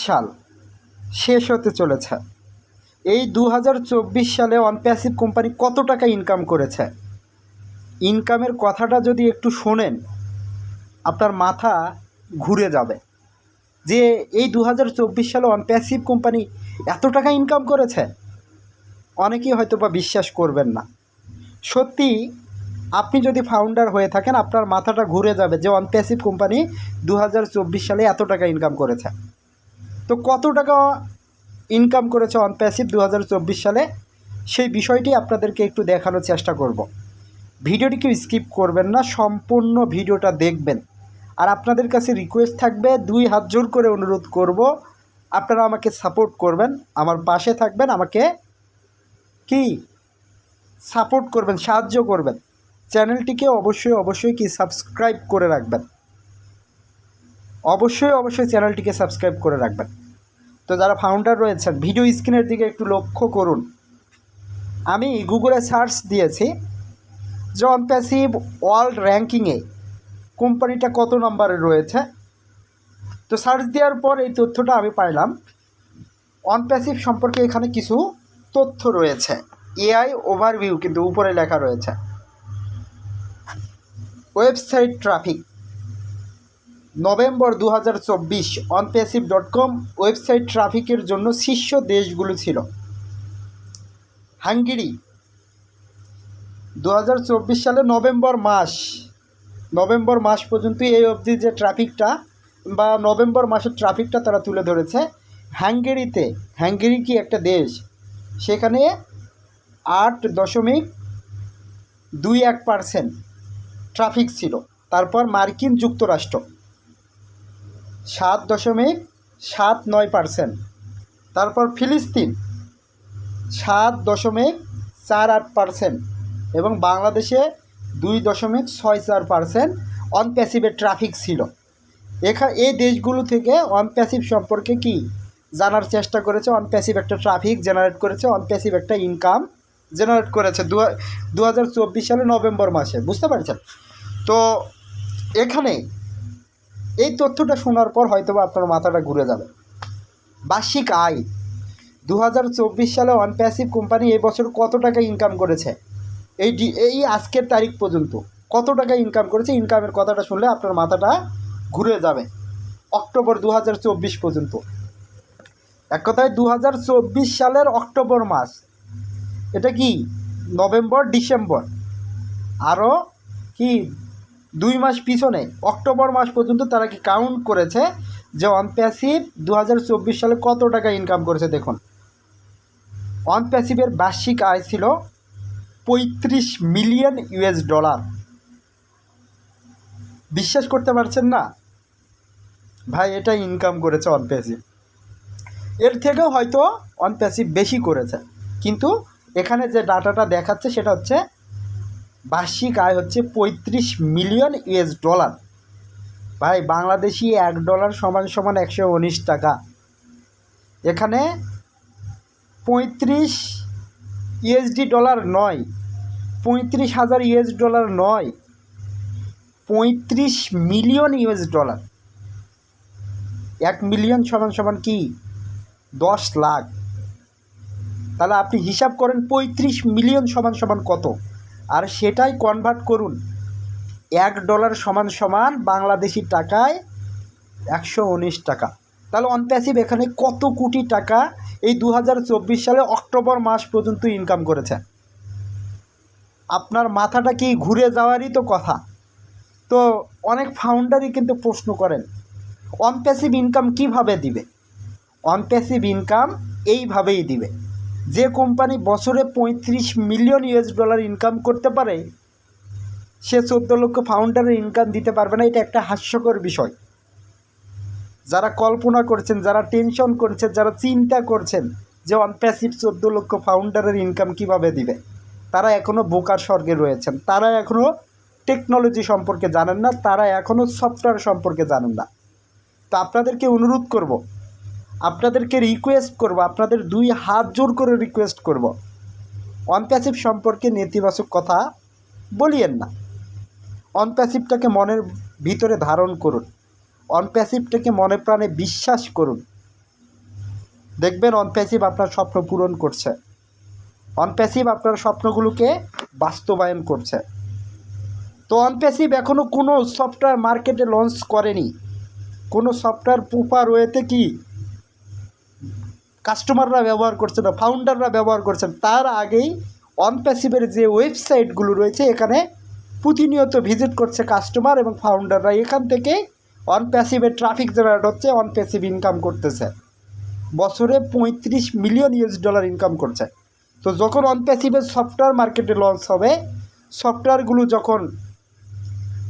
সাল শেষ হতে চলেছে। এই সালে অনপ্যাসিভ কোম্পানি কত টাকা ইনকাম করেছে, ইনকামের কথাটা যদি একটু শোনেন আপনার মাথা ঘুরে যাবে যে এই 2024 সালে অনপ্যাসিভ কোম্পানি এত টাকা ইনকাম করেছে। অনেকেই হয়তো বা বিশ্বাস করবেন না। সত্যি আপনি যদি ফাউন্ডার হয়ে থাকেন আপনার মাথাটা ঘুরে যাবে যে অনপ্যাসিভ কোম্পানি 2024 সালে এত টাকা ইনকাম করেছে। তো কত টাকা ইনকাম করেছে অনপ্যাসিভ 2024 সালে, সেই বিষয়টি আপনাদেরকে একটু দেখানোর চেষ্টা করব। ভিডিওটিকে স্কিপ করবেন না, সম্পূর্ণ ভিডিওটা দেখবেন। আর আপনাদের কাছে রিকোয়েস্ট থাকবে, 2 হাত জোর করে অনুরোধ করব, আপনারা আমাকে সাপোর্ট করবেন, আমার পাশে থাকবেন, আমাকে কি সাপোর্ট করবেন, সাহায্য করবেন। চ্যানেলটিকে অবশ্যই কি সাবস্ক্রাইব করে রাখবেন, অবশ্যই চ্যানেলটিকে সাবস্ক্রাইব করে রাখবেন। তো যারা ফাউন্ডার রয়েছেন ভিডিও স্ক্রিনের দিকে একটু লক্ষ্য করুন। আমি গুগলে সার্চ দিয়েছি যে অনপ্যাসিভ ওয়ার্ল্ড র্যাঙ্কিংয়ে কোম্পানিটা কত নম্বরে রয়েছে। তো সার্চ দেওয়ার পর এই তথ্যটা আমি পাইলাম। অনপ্যাসিভ সম্পর্কে এখানে কিছু তথ্য রয়েছে, এআই ওভারভিউ কিন্তু উপরে লেখা রয়েছে। Website traffic November 2024 onpassive.com website ট্রাফিকের জন্য শীর্ষ দেশগুলো ছিল। হাঙ্গেরি 2024 সালে নভেম্বর মাস পর্যন্ত এই অবধি যে ট্রাফিকটা বা নভেম্বর মাসের ট্রাফিকটা তারা তুলে ধরেছে। হাঙ্গেরি কি একটা দেশ, সেখানে 8.21% ট্রাফিক ছিল। তারপর মার্কিন যুক্তরাষ্ট্র 7.79%, তারপর ফিলিস্তিন 7.48% এবং বাংলাদেশে 2.64% অনপ্যাসিভের ট্রাফিক ছিল। এই দেশগুলো থেকে অনপ্যাসিভ সম্পর্কে কি জানার চেষ্টা করেছে। অনপ্যাসিভ একটা ট্রাফিক জেনারেট করেছে, অনপ্যাসিভ একটা ইনকাম জেনারেট করেছে 2024 সালে নভেম্বর মাসে, বুঝতে পারছেন? তো এখানে এই তথ্যটা শোনার পর হয়তোবা আপনার মাথাটা ঘুরে যাবে। বার্ষিক আয় 2024 সালে অনপ্যাসিভ কোম্পানি এবছর কত টাকা ইনকাম করেছে, এই আজকের তারিখ পর্যন্ত কত টাকা ইনকাম করেছে, ইনকামের কথাটা শুনলে আপনার মাথাটা ঘুরে যাবে। অক্টোবর 2024 পর্যন্ত, এক কথায় 2024 সালের অক্টোবর মাস, এটা কি নভেম্বর ডিসেম্বর, আরও কি 2 মাস পিছনে অক্টোবর মাস পর্যন্ত তারা কি কাউন্ট করেছে যে অনপ্যাসিভ 2024 সালে কত টাকা ইনকাম করেছে। দেখুন, অনপ্যাসিভের বার্ষিক আয় ছিল $35 মিলিয়ন। বিশ্বাস করতে পারছেন না ভাই, এটা ইনকাম করেছে অনপ্যাসিভ। এর থেকেও হয়তো অনপ্যাসিভ বেশি করেছে, কিন্তু এখানে যে ডাটাটা দেখাচ্ছে সেটা হচ্ছে বার্ষিক আয় হচ্ছে $35 মিলিয়ন। ভাই, বাংলাদেশি $1 সমান 119 টাকা। এখানে 35 ইউএসডি ডলার নয়, 35,000 ইউএস ডলার নয়, $35 মিলিয়ন। 1 মিলিয়ন সমান কি 10 লাখ। তাহলে আপনি হিসাব করেন 35 মিলিয়ন সমান কত, আর সেটাই কনভার্ট করুন $1 সমান বাংলাদেশি টাকায় 119 টাকা। তাহলে অনপ্যাসিভ এখানে কত কোটি টাকা এই 2024 সালে অক্টোবর মাস পর্যন্ত ইনকাম করেছে। আপনার মাথাটা কি ঘুরে যাওয়ারই তো কথা। তো অনেক ফাউন্ডারই কিন্তু প্রশ্ন করেন অনপ্যাসিভ ইনকাম কিভাবে দিবে। অনপ্যাসিভ ইনকাম এইভাবেই দিবে। যে কোম্পানি বছরে $35 মিলিয়ন ইনকাম করতে পারে সে 14 লক্ষ ফাউন্ডারের ইনকাম দিতে পারবে না। এটা একটা হাস্যকর বিষয়। যারা কল্পনা করছেন, যারা টেনশন করছেন, যারা চিন্তা করছেন যে অনপ্যাসিভ 14 লক্ষ ফাউন্ডারের ইনকাম কিভাবে দিবে, তারা এখনও বোকার স্বর্গে রয়েছেন। তারা এখনও টেকনোলজি সম্পর্কে জানেন না, তারা এখনও সফটওয়্যার সম্পর্কে জানেন না। তো আপনাদেরকে অনুরোধ করব, আপনাদেরকে রিকোয়েস্ট করব, আপনাদের 2 হাত জোর করে রিকোয়েস্ট করব, অনপ্যাসিভ সম্পর্কে নেতিবাচক কথা বলিয়েন না। অনপ্যাসিভটাকে মনের ভিতরে ধারণ করুন। অনপ্যাসিভটাকে মনে প্রাণে বিশ্বাস করুন, দেখবেন অনপ্যাসিভ আপনার স্বপ্ন পূরণ করছে, অনপ্যাসিভ আপনার স্বপ্নগুলোকে বাস্তবায়ন করছে। তো অনপ্যাসিভ এখনও কোনো সফটওয়্যার মার্কেটে লঞ্চ করেনি, কোনো সফটওয়্যার প্রপার ওয়েতে কি কাস্টমাররা ব্যবহার করছে না, ফাউন্ডাররা ব্যবহার করছেন। তার আগেই অনপ্যাসিভের যে ওয়েবসাইটগুলো রয়েছে এখানে প্রতিনিয়ত ভিজিট করছে কাস্টমার এবং ফাউন্ডাররা, এখান থেকে অনপ্যাসিভের ট্রাফিক জেনারেট হচ্ছে, অনপ্যাসিভ ইনকাম করতেছে, বছরে $35 মিলিয়ন ইনকাম করছে। তো যখন অনপ্যাসিভের সফটওয়্যার মার্কেটে লঞ্চ হবে, সফটওয়্যারগুলো যখন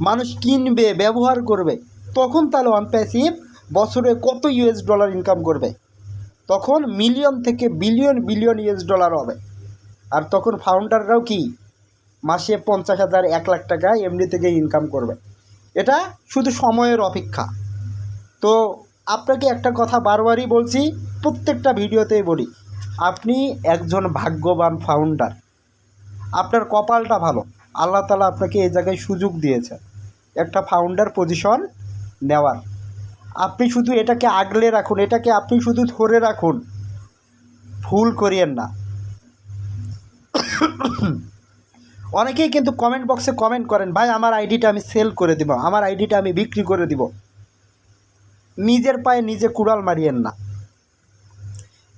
মানুষ কিনবে ব্যবহার করবে, তখন তাহলে অনপ্যাসিভ বছরে কত $US ইনকাম করবে, তখন মিলিয়ন থেকে বিলিয়ন বিলিয়ন $US হবে। আর তখন ফাউন্ডাররাও কি মাসে 50,000 1 লাখ টাকা এমনি থেকে ইনকাম করবে। এটা শুধু সময়ের অপেক্ষা। তো আপনাকে একটা কথা বারবারই বলছি, প্রত্যেকটা ভিডিওতেই বলি, আপনি একজন ভাগ্যবান ফাউন্ডার, আপনার কপালটা ভালো, আল্লাহ তাআলা আপনাকে এই জায়গায় সুযোগ দিয়েছে একটা ফাউন্ডার পজিশন নেওয়ার। আপনি শুধু এটাকে আগলে রাখুন, এটাকে আপনি শুধু ধরে রাখুন, ভুল করিয়েন না। অনেকেই কিন্তু কমেন্ট বক্সে কমেন্ট করেন, ভাই আমার আইডিটা আমি সেল করে দিব, আমার আইডিটা আমি বিক্রি করে দিব। নিজের পায়ে নিজে কুড়াল মারিয়েন না,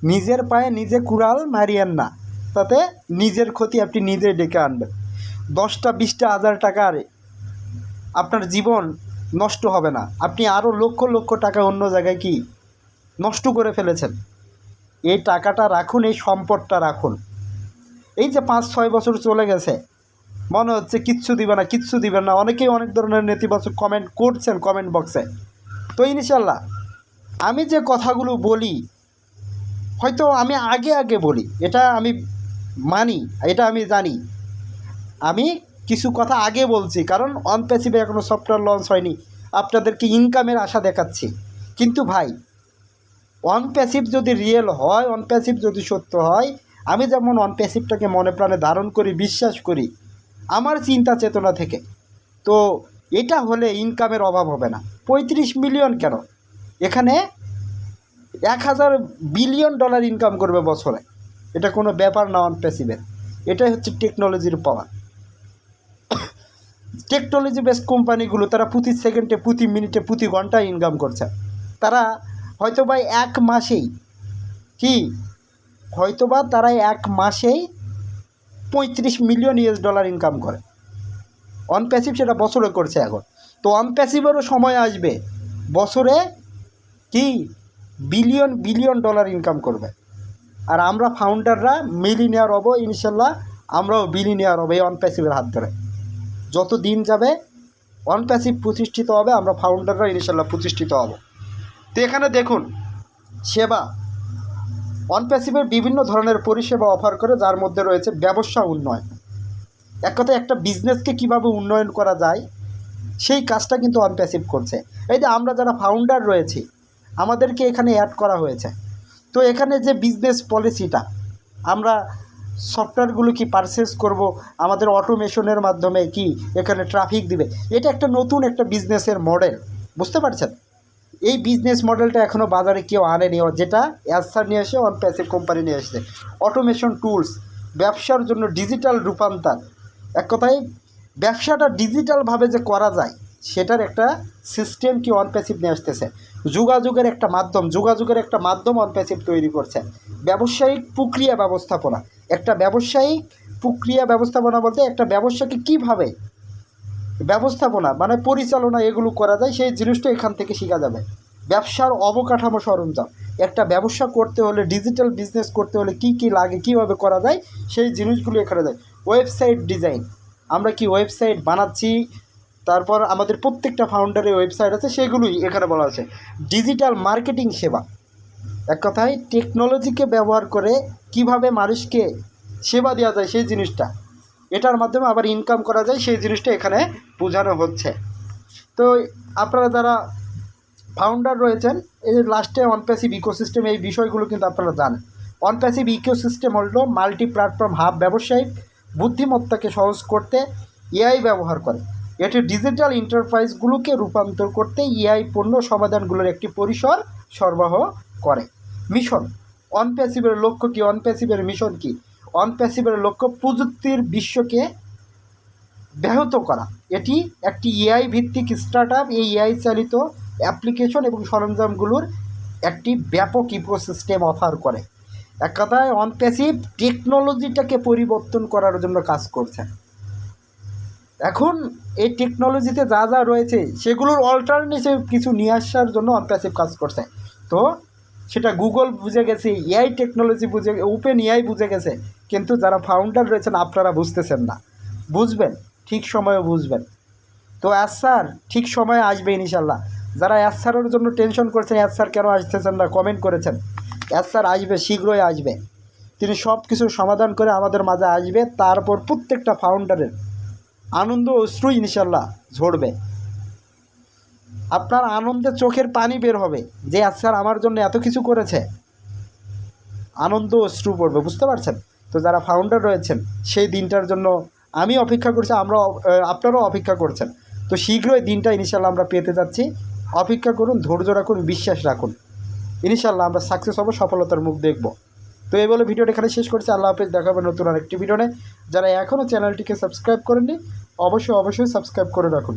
নিজের পায়ে নিজে কুড়াল মারিয়েন না, তাতে নিজের ক্ষতি আপনি নিজে ডেকে আনবেন। 10টা 20টা হাজার টাকার আপনার জীবন নষ্ট হবে না, আপনি আরও লক্ষ লক্ষ টাকা অন্য জায়গায় কি নষ্ট করে ফেলেছেন। এই টাকাটা রাখুন, এই সম্পদটা রাখুন। এই যে 5-6 বছর চলে গেছে, মনে হচ্ছে কিচ্ছু দিবে না, কিচ্ছু দিবেন না, অনেকেই অনেক ধরনের নেতিবাচক কমেন্ট করছেন কমেন্ট বক্সে। তো ইনশাল্লাহ আমি যে কথাগুলো বলি, হয়তো আমি আগে বলি, এটা আমি মানি, এটা আমি জানি, আমি কিছু কথা আগে বলছি, কারণ অনপ্যাসিভে এখনও সফটওয়্যার লঞ্চ হয়নি, আপনাদেরকে ইনকামের আশা দেখাচ্ছি। কিন্তু ভাই, অনপ্যাসিভ যদি রিয়েল হয়, অনপ্যাসিভ যদি সত্য হয়, আমি যেমন অনপ্যাসিভটাকে মনে প্রাণে ধারণ করি, বিশ্বাস করি আমার চিন্তা চেতনা থেকে, তো এটা হলে ইনকামের অভাব হবে না। 35 মিলিয়ন কেন, এখানে 1000 বিলিয়ন ডলার ইনকাম করবে বছরে, এটা কোনো ব্যাপার না অনপ্যাসিভের। এটাই হচ্ছে টেকনোলজির পাওয়ার। টেকনোলজি বেসড কোম্পানিগুলো তারা প্রতি সেকেন্ডে, প্রতি মিনিটে, প্রতি ঘন্টায় ইনকাম করছে। তারা হয়তোবা এক মাসেই তারা এক মাসেই $35 মিলিয়ন ইনকাম করে। অনপ্যাসিভ সেটা বছরে করছে এখন। তো অনপ্যাসিভেরও সময় আসবে বছরে বিলিয়ন বিলিয়ন ডলার ইনকাম করবে। আর আমরা ফাউন্ডাররা মিলিনিয়ার হব ইনশাল্লাহ, আমরাও বিলিনিয়ার হব এই অনপ্যাসিভের হাত ধরে। যত দিন যাবে অনপ্যাসিভ প্রতিষ্ঠিত হবে, আমরা ফাউন্ডাররা ইনশাল্লাহ প্রতিষ্ঠিত হব। তো এখানে দেখুন, সেবা, অনপ্যাসিভের বিভিন্ন ধরনের পরিষেবা অফার করে, যার মধ্যে রয়েছে ব্যবসা উন্নয়ন। এক কথায় একটা বিজনেসকে কীভাবে উন্নয়ন করা যায় সেই কাজটা কিন্তু অনপ্যাসিভ করছে। এই যে আমরা যারা ফাউন্ডার রয়েছি, আমাদেরকে এখানে অ্যাড করা হয়েছে। তো এখানে যে বিজনেস পলিসিটা, আমরা সফটওয়্যারগুলো কি পারচেস করব, আমাদের অটোমেশনের মাধ্যমে কি এখানে ট্রাফিক দিবে, এটা একটা নতুন একটা বিজনেসের মডেল, বুঝতে পারছেন? এই বিজনেস মডেলটা এখনও বাজারে কেউ আনেনি, যেটা অ্যাসার নিয়ে এসে অনপ্যাসিভ কোম্পানি নিয়ে এসেছে। অটোমেশন টুলস, ব্যবসার জন্য ডিজিটাল রূপান্তর, এক কথায় ব্যবসাটা ডিজিটালভাবে যে করা যায় সেটার একটা সিস্টেম কি অনপ্যাসিভ নিয়ে আসতেছে। যোগাযোগের একটা মাধ্যম অনপ্যাসিভ তৈরি করছে। ব্যবসায়িক প্রক্রিয়া ব্যবস্থাপনা, একটা ব্যবসায়িক প্রক্রিয়া ব্যবস্থাপনা বলতে একটা ব্যবসাকে কীভাবে ব্যবস্থাপনা মানে পরিচালনা এগুলো করা যায়, সেই জিনিসটা এখান থেকে শেখা যাবে। ব্যবসার অবকাঠামো সরঞ্জাম, একটা ব্যবসা করতে হলে, ডিজিটাল বিজনেস করতে হলে কী কী লাগে, কীভাবে করা যায়, সেই জিনিসগুলো এখানে যায়। ওয়েবসাইট ডিজাইন, আমরা কি ওয়েবসাইট বানাচ্ছি, তারপর আমাদের প্রত্যেকটা ফাউন্ডারের ওয়েবসাইট আছে, সেগুলোই এখানে বলা আছে। ডিজিটাল মার্কেটিং সেবা, এক কথায় টেকনোলজিকে ব্যবহার করে কিভাবে মানুষকে সেবা দেওয়া যায় সেই জিনিসটা, এটার মাধ্যমে আবার ইনকাম করা যায় সেই জিনিসটা এখানে বোঝানো হচ্ছে। তো আপনারা যারা ফাউন্ডার রয়েছেন, এই যে লাস্টে অনপ্যাসিভ ইকোসিস্টেম, এই বিষয়গুলো কিন্তু আপনারা জানেন। অনপ্যাসিভ ইকোসিস্টেম হলো মাল্টি প্ল্যাটফর্ম হাব, ব্যবসায়িক বুদ্ধিমত্তাকে সহজ করতে এআই ব্যবহার করে। এটি ডিজিটাল এন্টারপ্রাইজগুলোকে রূপান্তর করতে এআই পণ্য সমাধানগুলোর একটি পরিসর সরবরাহ করে। মিশন অনপ্যাসিভের লক্ষ্য কী? অনপ্যাসিভের মিশন কী? অনপ্যাসিভের লক্ষ্য প্রযুক্তির বিশ্বকে ব্যাহত করা। এটি একটি এআই ভিত্তিক স্টার্ট আপ। এই এআই চালিত অ্যাপ্লিকেশন এবং সরঞ্জামগুলোর একটি ব্যাপক ইকোসিস্টেম অফার করে। এক কথায় অনপ্যাসিভ টেকনোলজিটাকে পরিবর্তন করার জন্য কাজ করছে। এখন এই টেকনোলজিতে যা যা রয়েছে সেগুলোর অল্টারনেটিভ কিছু নিয়ে আসার জন্য অনপ্যাসিভ কাজ করছে। তো সেটা গুগল বুঝে গেছে, এআই টেকনোলজি বুঝে, ওপেন এআই বুঝে গেছে, কিন্তু যারা ফাউন্ডার রয়েছেন আপনারা বুঝতেছেন না। বুঝবেন, ঠিক সময়ে বুঝবেন। তো স্যার ঠিক সময়ে আসবে ইনশাল্লাহ। যারা স্যারের জন্য টেনশন করছেন স্যার কেন আসতেছেন না, কমেন্ট করেছেন, স্যার আসবে, শীঘ্রই আসবে। তিনি সব কিছুর সমাধান করে আমাদের মাঝে আসবে। তারপর প্রত্যেকটা ফাউন্ডারের আনন্দ অশ্রু ইনশাল্লাহ ঝরবে। আপনার আনন্দে চোখের পানি বের হবে যে স্যার আমার জন্য এত কিছু করেছে, আনন্দ অশ্রু পড়বে, বুঝতে পারছেন? তো যারা ফাউন্ডার রয়েছেন সেই দিনটার জন্য আমি অপেক্ষা করছি, আপনারাও অপেক্ষা করছেন। তো শীঘ্রই দিনটা ইনশাল্লাহ আমরা পেতে যাচ্ছি। অপেক্ষা করুন, ধৈর্য রাখুন, বিশ্বাস রাখুন, ইনশাল্লাহ আমরা সাকসেস হব, সফলতার মুখ দেখব। তো এই বলে ভিডিওটা এখানে শেষ করছি। আল্লাহ হাফেজ, দেখা হবে নতুন আরেকটি ভিডিওতে। যারা এখনও চ্যানেলটিকে সাবস্ক্রাইব করেননি অবশ্যই সাবস্ক্রাইব করে রাখুন।